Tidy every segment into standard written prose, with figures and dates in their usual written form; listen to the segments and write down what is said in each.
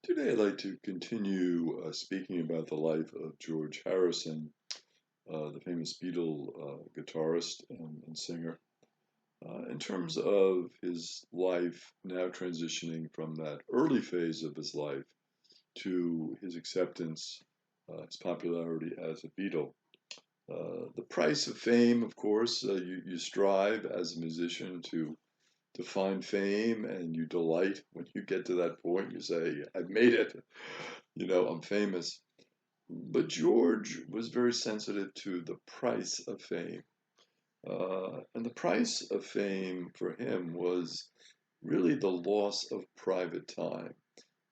Today, I'd like to continue speaking about the life of George Harrison, the famous Beatle guitarist and singer. In terms of his life now transitioning from that early phase of his life to his acceptance, his popularity as a Beatle. The price of fame, of course, you strive as a musician to find fame, and you delight when you get to that point. You say, I've made it, I'm famous. But George was very sensitive to the price of fame. And the price of fame for him was really the loss of private time.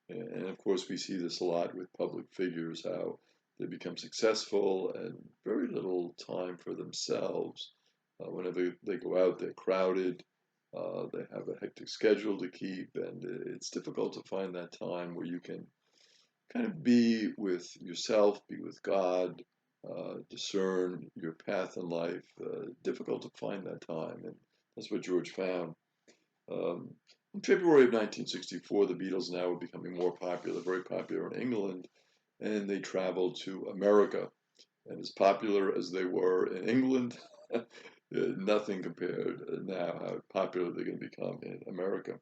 And of course, we see this a lot with public figures, how they become successful and very little time for themselves. Whenever they go out, they're crowded, they have a hectic schedule to keep, and it's difficult to find that time where you can kind of be with yourself, be with God, discern your path in life. Difficult to find that time, and that's what George found. Um, in February of 1964, the Beatles now were becoming more popular, very popular in England, and they traveled to America. And as popular as they were in England, nothing compared now how popular they're going to become in America.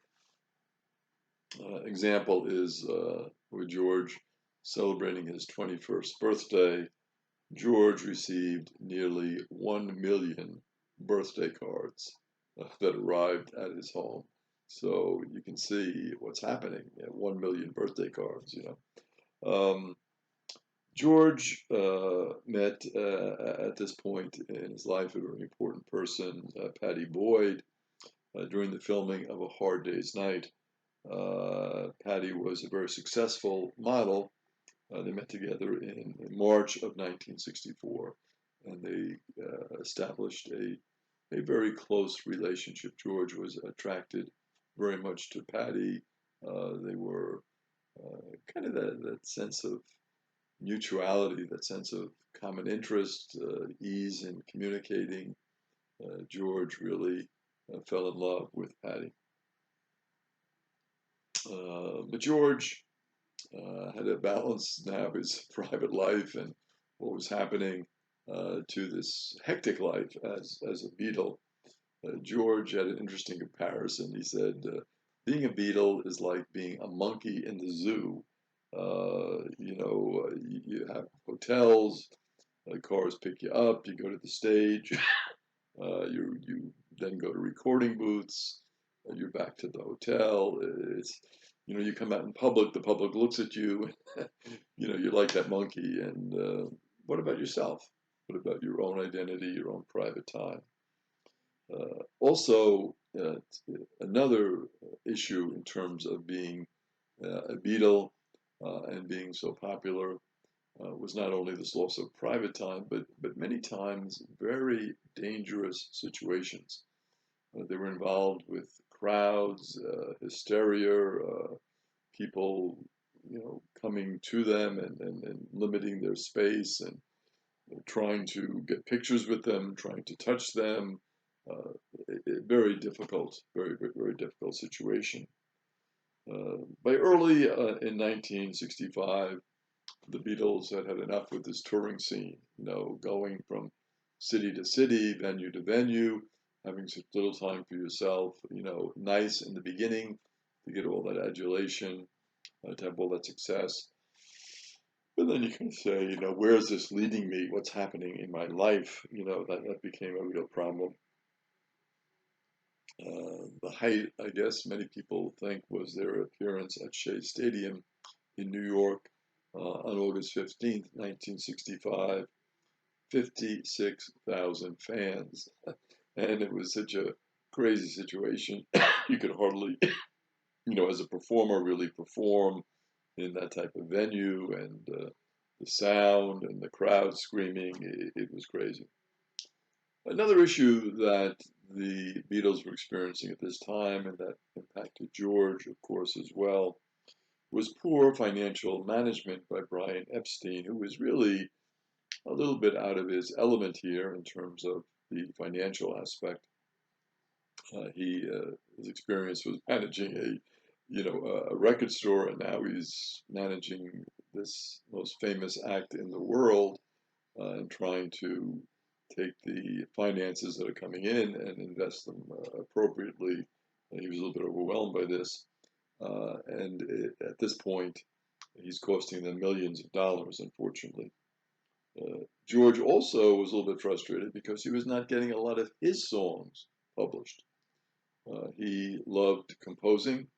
Example is with George celebrating his 21st birthday. George received nearly 1 million birthday cards that arrived at his home. So you can see what's happening. 1 million birthday cards. Um, George met at this point in his life a very important person, Patty Boyd, during the filming of A Hard Day's Night. Patty was a very successful model. They met together in March of 1964, and they established a very close relationship. George was attracted very much to Patty. They were kind of that sense of mutuality, that sense of common interest, ease in communicating. George really fell in love with Patty. But George had to balance now his private life and what was happening to this hectic life as a Beatle. George had an interesting comparison. He said, being a Beatle is like being a monkey in the zoo. You have hotels, cars pick you up, you go to the stage, you then go to recording booths, you're back to the hotel. You come out in public, the public looks at you, you're like that monkey. And what about yourself? What about your own identity, your own private time? Also, another issue in terms of being a Beatle and being so popular was not only this loss of private time, but many times very dangerous situations. They were involved with crowds, hysteria, people, coming to them and limiting their space and trying to get pictures with them, trying to touch them. Very difficult, very, very, very difficult situation. By early in 1965, the Beatles had had enough with this touring scene, going from city to city, venue to venue, having such little time for yourself, nice in the beginning to get all that adulation, to have all that success. But then you can say, where is this leading me? What's happening in my life? That became a real problem. The height, I guess, many people think was their appearance at Shea Stadium in New York on August 15th, 1965. 56,000 fans. And it was such a crazy situation. You could hardly, as a performer, really perform in that type of venue, and the sound and the crowd screaming, it was crazy. Another issue that the Beatles were experiencing at this time, and that impacted George, of course, as well, was poor financial management by Brian Epstein, who was really a little bit out of his element here in terms of the financial aspect. His experience was managing a a record store, and now he's managing this most famous act in the world, and trying to take the finances that are coming in and invest them appropriately. He was a little bit overwhelmed by this, and at this point, he's costing them millions of dollars, unfortunately. George also was a little bit frustrated because he was not getting a lot of his songs published. He loved composing.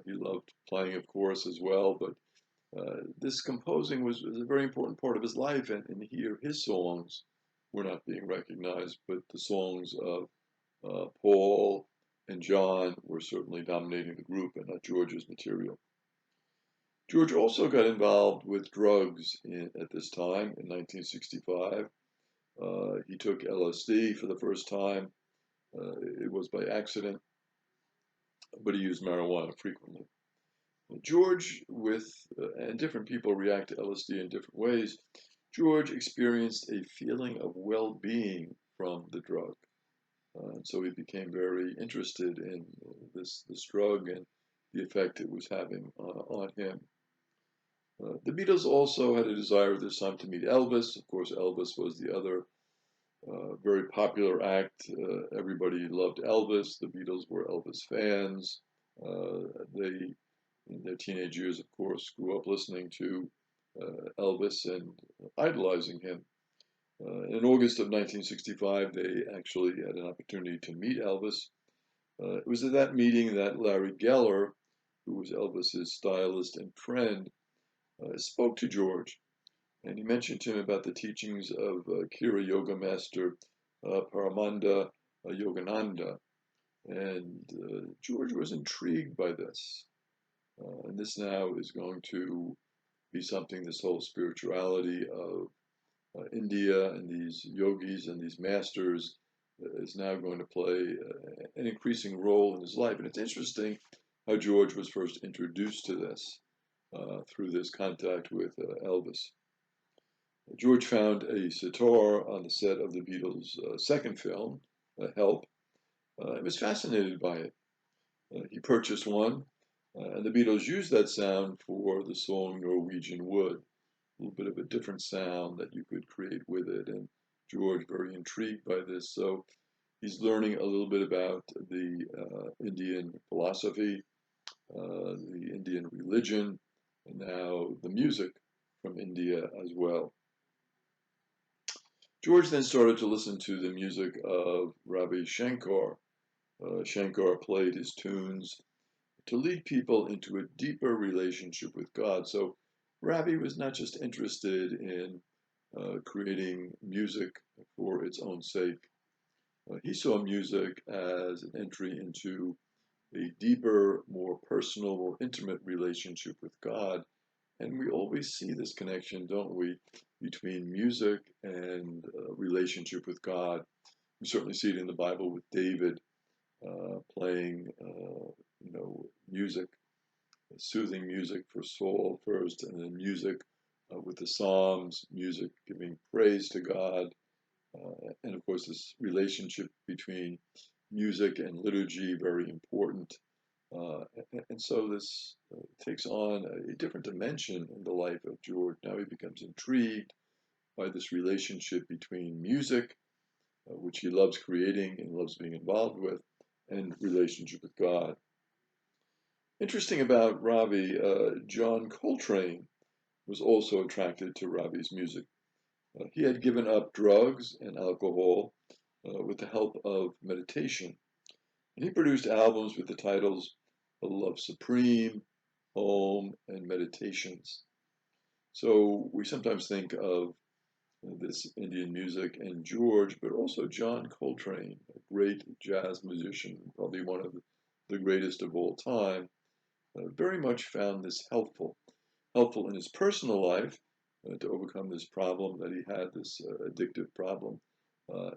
He loved playing, of course, as well, but this composing was a very important part of his life, and here his songs were not being recognized, but the songs of Paul and John were certainly dominating the group and not George's material. George also got involved with drugs at this time in 1965. He took LSD for the first time. It was by accident, but he used marijuana frequently. George, and different people react to LSD in different ways. George experienced a feeling of well-being from the drug, and so he became very interested in this drug and the effect it was having on him. The Beatles also had a desire at this time to meet Elvis. Of course, Elvis was the other very popular act. Everybody loved Elvis. The Beatles were Elvis fans. They, in their teenage years, of course, grew up listening to Elvis and idolizing him. In August of 1965, they actually had an opportunity to meet Elvis. It was at that meeting that Larry Geller, who was Elvis's stylist and friend, spoke to George, and he mentioned to him about the teachings of Kira Yoga Master Paramananda Yogananda. And George was intrigued by this. And this now is going to be something, this whole spirituality of India and these yogis and these masters is now going to play an increasing role in his life. And it's interesting how George was first introduced to this through this contact with Elvis. George found a sitar on the set of the Beatles' second film, Help. He was fascinated by it. He purchased one, and the Beatles used that sound for the song Norwegian Wood. A little bit of a different sound that you could create with it, and George very intrigued by this. So he's learning a little bit about the Indian philosophy, the Indian religion, and now the music from India as well. George then started to listen to the music of Ravi Shankar. Shankar played his tunes to lead people into a deeper relationship with God. So Ravi was not just interested in creating music for its own sake. He saw music as an entry into a deeper, more personal, more intimate relationship with God. And we always see this connection, don't we, between music and relationship with God. We certainly see it in the Bible with David playing, music, soothing music for Saul first, and then music with the Psalms, music giving praise to God, and of course this relationship between music and liturgy, very important. And so this takes on a different dimension in the life of George. Now he becomes intrigued by this relationship between music, which he loves creating and loves being involved with, and relationship with God. Interesting about Ravi, John Coltrane was also attracted to Ravi's music. He had given up drugs and alcohol with the help of meditation. And he produced albums with the titles Love Supreme, Home, and Meditations. So we sometimes think of this Indian music and George, but also John Coltrane, a great jazz musician, probably one of the greatest of all time, very much found this helpful in his personal life to overcome this problem that he had, this addictive problem,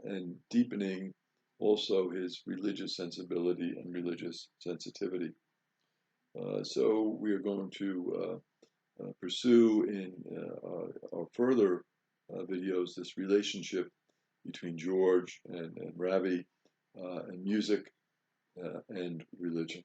and deepening also his religious sensibility and religious sensitivity. So we are going to pursue in our further videos this relationship between George and Ravi and music and religion.